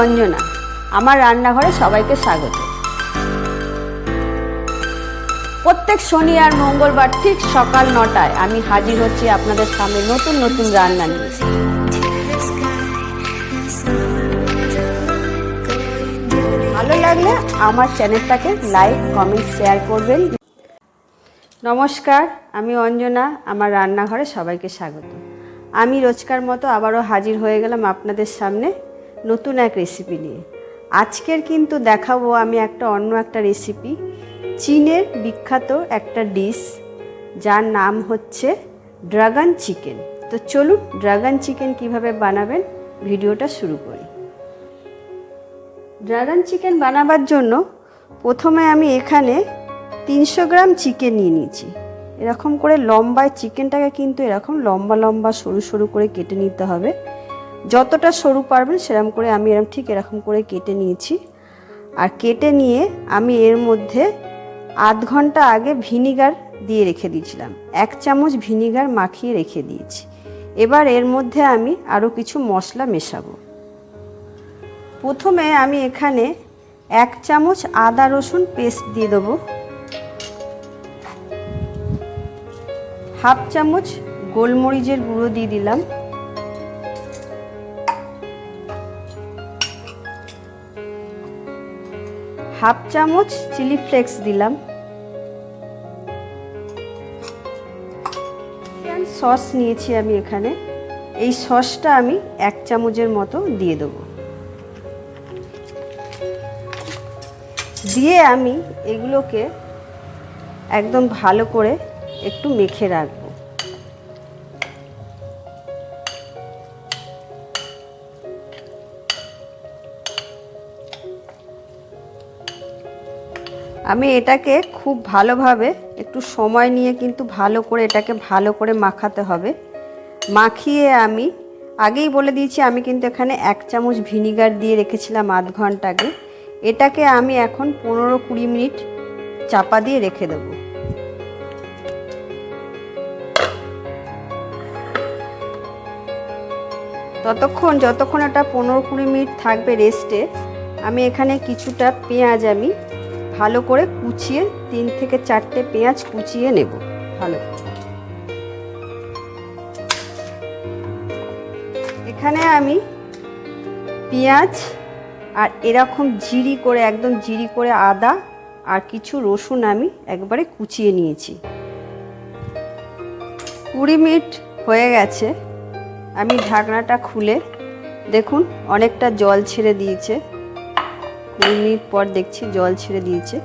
অঞ্জনা, আমার রান্নাঘরে সবাইকে স্বাগত। প্রত্যেক শনি আর মঙ্গলবার ঠিক সকাল 9টায় আমি হাজির হচ্ছি আপনাদের সামনে নতুন নতুন রান্না নিয়ে। ভালো লাগলে আমার চ্যানেলটাকে লাইক, কমেন্ট, শেয়ার করবেন। নমস্কার, আমি অঞ্জনা, আমার রান্নাঘরে সবাইকে স্বাগত। আমি রোজকার মতো আবারও হাজির হয়ে গেলাম আপনাদের সামনে নতুন এক রেসিপি নিয়ে। আজকের কিন্তু দেখাবো আমি অন্য একটা রেসিপি, চীনের বিখ্যাত একটা ডিশ যার নাম হচ্ছে ড্রাগন চিকেন। তো চলুন ড্রাগন চিকেন কিভাবে বানাবেন ভিডিওটা শুরু করি। ড্রাগন চিকেন বানাবার জন্য প্রথমে আমি এখানে 300 গ্রাম চিকেন নিয়ে নিয়েছি। এরকম করে লম্বায় চিকেনটাকে কিন্তু এরকম লম্বা লম্বা সরু সরু করে কেটে নিতে হবে। যতটা সরু পারবেন সেরকম করে আমি ঠিক এরকম করে কেটে নিয়েছি। আর কেটে নিয়ে আমি এর মধ্যে আধ ঘন্টা আগে ভিনিগার দিয়ে রেখে দিয়েছিলাম। 1 চামচ ভিনিগার মাখিয়ে রেখে দিয়েছি। এবার এর মধ্যে আমি আরও কিছু মশলা মেশাবো। প্রথমে আমি এখানে 1 চামচ আদা রসুন পেস্ট দিয়ে দেবো, 1/2 চামচ গোলমরিচের গুঁড়ো দিয়ে দিলাম, 1/2 চামচ চিলি ফ্লেক্স দিলাম, সস নিয়েছি আমি এখানে। এই সসটা আমি 1 চামচের মতো দিয়ে দেবো। দিয়ে আমি এগুলোকে একদম ভালো করে একটু মেখে রাখবো। আমি এটাকে খুব ভালোভাবে একটু সময় নিয়ে কিন্তু ভালো করে এটাকে ভালো করে মাখাতে হবে। মাখিয়ে আমি আগেই বলে দিয়েছি আমি কিন্তু এখানে 1 চামচ ভিনিগার দিয়ে রেখেছিলাম আধ ঘন্টা আগে। এটাকে আমি এখন 15-20 মিনিট চাপা দিয়ে রেখে দেব। যতক্ষণ এটা 15-20 মিনিট থাকবে রেস্টে, আমি এখানে কিছুটা পেঁয়াজ আমি ভালো করে কুচিয়ে 3 থেকে 4টে পেঁয়াজ কুচিয়ে নেব ভালো। এখানে আমি পেঁয়াজ আর এরকম একদম জিরি করে আদা আর কিছু রসুন আমি একবারে কুচিয়ে নিয়েছি। 20 মিনিট হয়ে গেছে। আমি ঢাকনাটা খুলে দেখুন অনেকটা জল ছেড়ে দিয়েছে। 20 মিনিট পর দেখছি জল ছেড়ে দিয়েছে।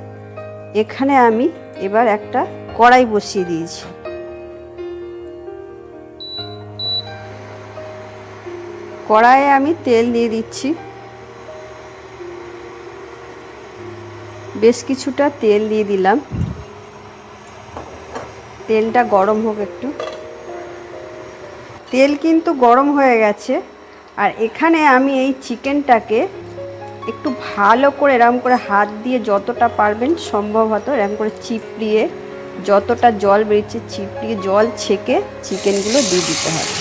এখানে আমি এবার একটা কড়াই বসিয়ে দিয়েছি। কড়াইয়ে আমি তেল দিয়ে দিচ্ছি, বেশ কিছুটা তেল দিয়ে দিলাম। তেলটা গরম হোক একটু। তেল কিন্তু গরম হয়ে গেছে। আর এখানে আমি এই চিকেনটাকে একটু ভালো করে এরকম করে হাত দিয়ে যতটা পারবেন সম্ভবত এরকম করে চিপড়িয়ে, যতটা জল বেরিয়েছে চিপড়িয়ে জল ছেঁকে চিকেনগুলো দিয়ে দিতে হবে।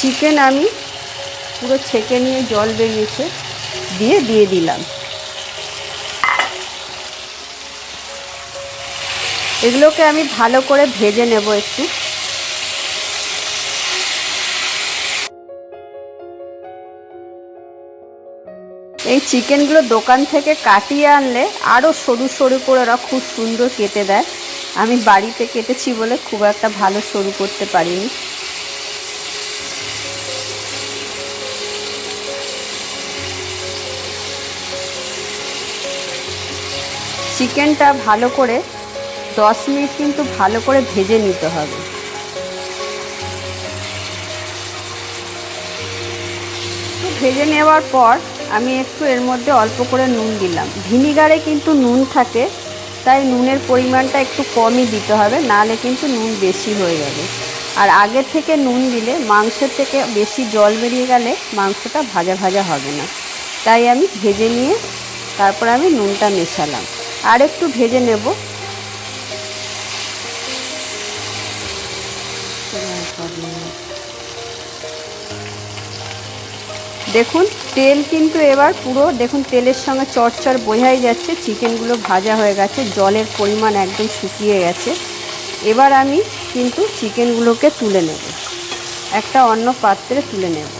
চিকেন আমি পুরো ছেঁকে নিয়ে জল বেরিয়েছে দিয়ে দিলাম। এগুলোকে আমি ভালো করে ভেজে নেব একটু। এই চিকেনগুলো দোকান থেকে কাটিয়ে আনলে আরও সরু সরু করে ওরা খুব সুন্দর কেটে দেয়। আমি বাড়িতে কেটেছি বলে খুব একটা ভালো সরু করতে পারিনি। চিকেনটা ভালো করে 10 মিনিট কিন্তু ভালো করে ভেজে নিতে হবে। ভেজে নেওয়ার পর আমি একটু এর মধ্যে অল্প করে নুন দিলাম। ভিনিগারে কিন্তু নুন থাকে, তাই নুনের পরিমাণটা একটু কমই দিতে হবে, নাহলে কিন্তু নুন বেশি হয়ে যাবে। আর আগের থেকে নুন দিলে মাংসের থেকে বেশি জল বেরিয়ে গেলে মাংসটা ভাজা ভাজা হবে না, তাই আমি ভেজে নিয়ে তারপর আমি নুনটা মেশালাম। আর একটু ভেজে নেব। দেখুন তেল কিন্তু এবার পুরো দেখুন তেলের সঙ্গে চড়চড় বোঝাই যাচ্ছে চিকেনগুলো ভাজা হয়ে গেছে, জলের পরিমাণ একদম শুকিয়ে গেছে। এবার আমি কিন্তু চিকেনগুলোকে তুলে নেব, একটা অন্য পাত্রে তুলে নেব।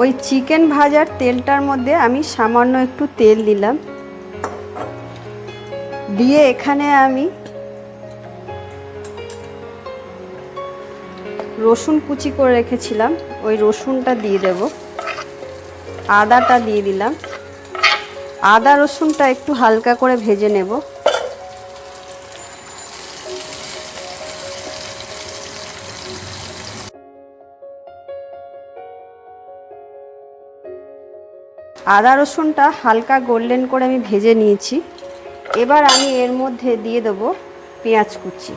ওই চিকেন ভাজার তেলটার মধ্যে আমি সামান্য একটু তেল দিলাম, দিয়ে এখানে আমি রসুন কুচি করে রেখেছিলাম ওই রসুনটা দিয়ে দেব, আদাটা দিয়ে দিলাম। আদা রসুনটা একটু হালকা করে ভেজে নেব। আদা রসুনটা হালকা গোল্ডেন করে আমি ভেজে নিয়েছি। এবার আমি এর মধ্যে দিয়ে দেব পেঁয়াজ কুচি।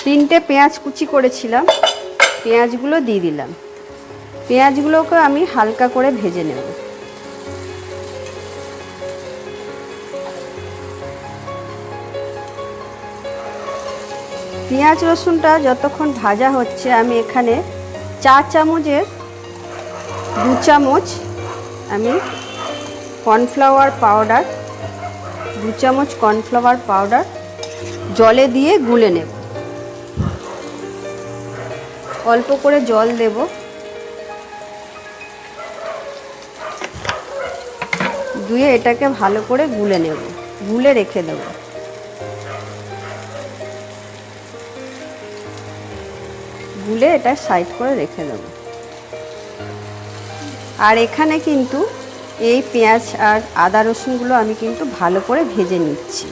তিনটে পেঁয়াজ কুচি করেছিলাম, পেঁয়াজগুলো দিয়ে দিলাম। পেঁয়াজগুলোকে আমি হালকা করে ভেজে নেব। পেঁয়াজ রসুনটা যতক্ষণ ভাজা হচ্ছে আমি এখানে 4 চামচের 2 চামচ আমি কর্নফ্লাওয়ার পাউডার 2 চামচ কর্নফ্লাওয়ার পাউডার জলে দিয়ে গুলে নেব। অল্প করে জল দেব, দিয়ে এটাকে ভালো করে গুলে নেব, গুলে রেখে দেব। গুলে এটা সাইড করে রেখে দেব। আর এখানে কিন্তু এই পেঁয়াজ আর আদা রসুনগুলো আমি কিন্তু ভালো করে ভেজে নিচ্ছি।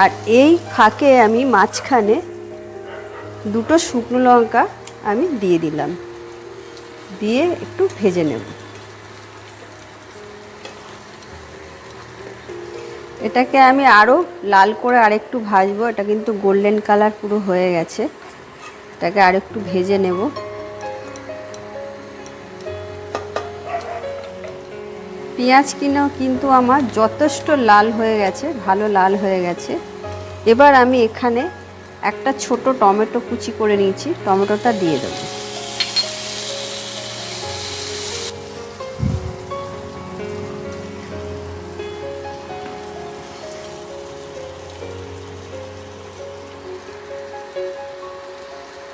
আর এই ফাঁকে আমি মাঝখানে 2টো শুকনো লঙ্কা আমি দিয়ে দিলাম, দিয়ে একটু ভেজে নেব। এটাকে আমি আরও লাল করে আরেকটু ভাজবো। এটা কিন্তু গোল্ডেন কালার পুরো হয়ে গেছে, এটাকে আরেকটু ভেজে নেব। পেঁয়াজ কিন্তু আমার যথেষ্ট লাল হয়ে গেছে, ভালো লাল হয়ে গেছে। এবার আমি এখানে একটা ছোট টমেটো কুচি করে নিয়েছি, টমেটোটা দিয়ে দেব।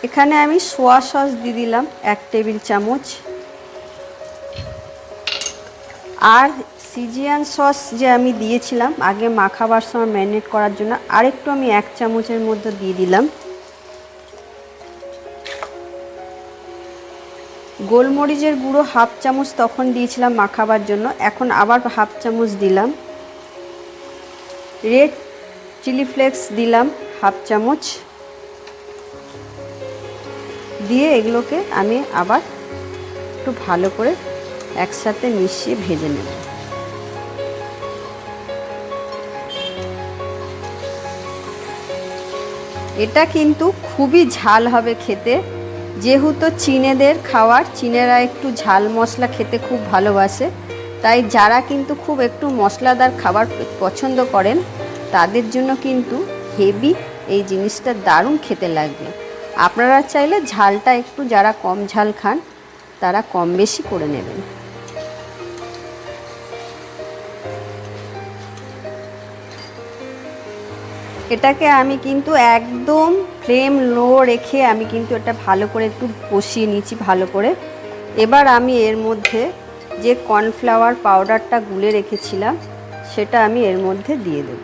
এখানে আমি সোয়া সস দিয়ে দিলাম 1 টেবিল চামচ। আর সিজিয়ান সস যে আমি দিয়েছিলাম আগে মাখাবার সময় ম্যারিনেট করার জন্য, আরেকটু আমি 1 চামচের মধ্যে দিয়ে দিলাম। গোলমরিচের গুঁড়ো 1/2 চামচ তখন দিয়েছিলাম মাখাবার জন্য, এখন আবার 1/2 চামচ দিলাম। রেড চিলি ফ্লেক্স দিলাম 1/2 চামচ, দিয়ে এগুলোকে আমি আবার একটু ভালো করে একসাথে মিশিয়ে ভেজে নেব। এটা কিন্তু খুবই ঝাল হবে খেতে, যেহেতু চীনেদের খাবার, চীনেরা একটু ঝাল মশলা খেতে খুব ভালোবাসে, তাই যারা কিন্তু খুব একটু মশলাদার খাবার পছন্দ করেন তাদের জন্য কিন্তু হেভি এই জিনিসটা দারুণ খেতে লাগবে। আপনারা চাইলে ঝালটা একটু যারা কম ঝাল খান তারা কম বেশি করে নেবেন। এটাকে আমি কিন্তু একদম ফ্লেম লো রেখে আমি কিন্তু এটা ভালো করে একটু কষিয়ে নিচ্ছি ভালো করে। এবার আমি এর মধ্যে যে কর্নফ্লাওয়ার পাউডারটা গুলে রেখেছিলাম সেটা আমি এর মধ্যে দিয়ে দেব।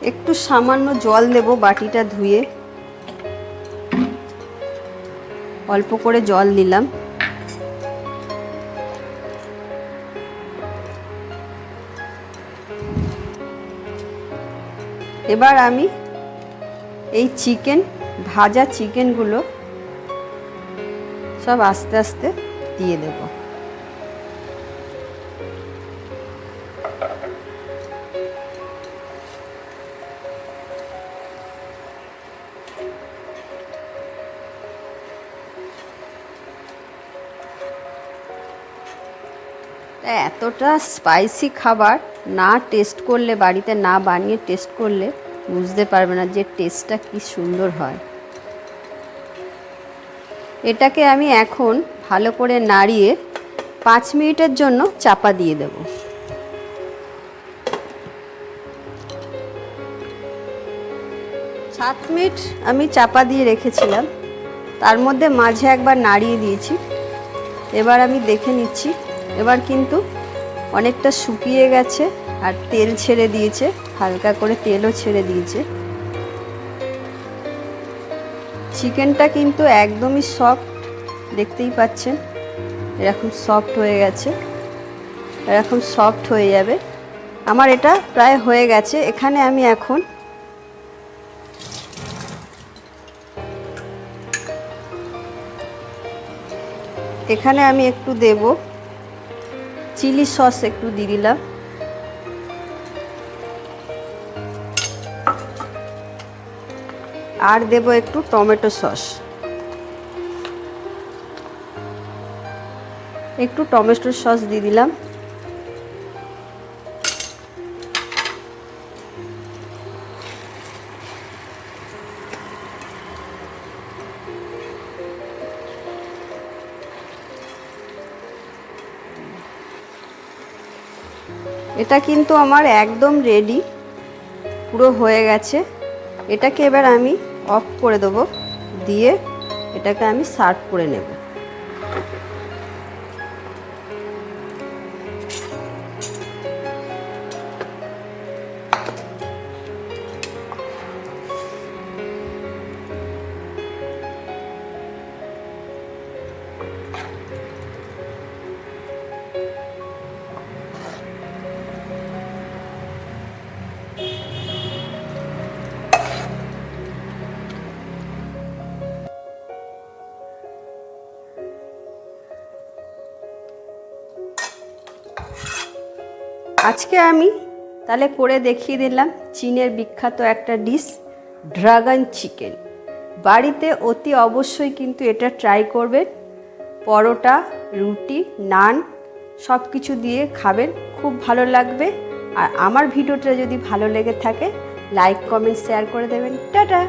একটু সামান্য জল দেব বাটিটা ধুয়ে, অল্প করে জল দিলাম। এবার আমি এই ভাজা চিকেনগুলো সব আস্তে আস্তে দিয়ে দেব। এতটা স্পাইসি খাবার না টেস্ট করলে, বাড়িতে না বানিয়ে টেস্ট করলে বুঝতে পারবে না যে টেস্টটা কি সুন্দর হয়। এটাকে আমি এখন ভালো করে নাড়িয়ে 5 মিনিটের জন্য চাপা দিয়ে দেব। 7 মিনিট আমি চাপা দিয়ে রেখেছিলাম, তার মধ্যে মাঝে একবার নাড়িয়ে দিয়েছি। এবার আমি দেখে নিচ্ছি, এবার কিন্তু অনেকটা শুকিয়ে গেছে আর তেল ছেড়ে দিয়েছে, হালকা করে তেলও ছেড়ে দিয়েছে। চিকেনটা কিন্তু একদমই সফট, দেখতেই পাচ্ছেন এরকম সফট হয়ে গেছে, এরকম সফট হয়ে যাবে। আমার এটা প্রায় হয়ে গেছে। এখানে আমি এখন একটু দেব চিলি সস, একটু দিয়ে দিলাম। আর দেব একটু টমেটো সস, দিয়ে দিলাম। এটা কিন্তু আমার একদম রেডি, পুরো হয়ে গেছে। এটাকে এবার আমি অফ করে দেবো, দিয়ে এটাকে আমি সার্ভ করে নেব। আজকে আমি তাহলে করে দেখিয়ে দিলাম চীনের বিখ্যাত একটা ডিশ, ড্রাগন চিকেন। বাড়িতে অতি অবশ্যই কিন্তু এটা ট্রাই করবেন। পরোটা, রুটি, নান সব কিছু দিয়ে খাবেন, খুব ভালো লাগবে। আর আমার ভিডিওটা যদি ভালো লেগে থাকে লাইক, কমেন্ট, শেয়ার করে দেবেন। টাটা।